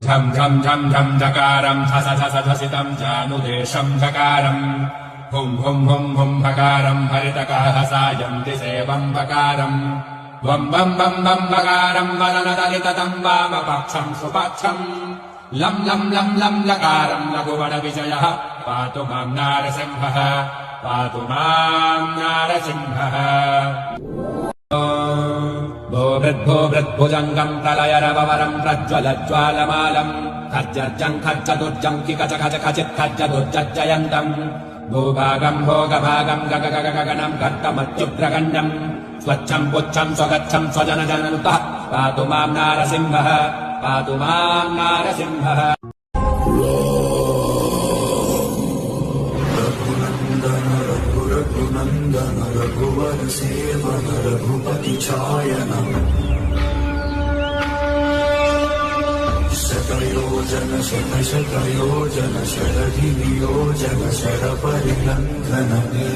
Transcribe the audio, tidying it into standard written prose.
झं झं झं झं झकारं झस झस झसितं जानुदेशं झकारम् हुं हुं हुं हुं भकारं हरितकाहसायं दिशेवं भकारम् वं वं वं वं भकारं वदनदलिततं वामपक्षं सुपक्षम् लं लं लं लं लकारं लघुवणविजयः पातु मां नारसिंहः पातु मां नारसिंहः भो वृद्भुजङ्गम् प्रलयरवरम् प्रज्वलज्वालमालम् खज्जर्जम् खज्जदुर्जम् किकच खच खचित् खज्जदुर्जयन्तम् भूभागम् भोगभागम् गगगगगनम् गर्तमत्युग्रगण्डम् स्वच्छम् पुच्छम् स्वगच्छम् स्वजनजननुतः पातु माम् नारसिंहः पातु माम् नारसिंहः रघुनन्दन रघुवर सेवन रघुपति चायनम् शतयोजन शतशतयोजन शरधियोजन शरपरिलङ्घनमे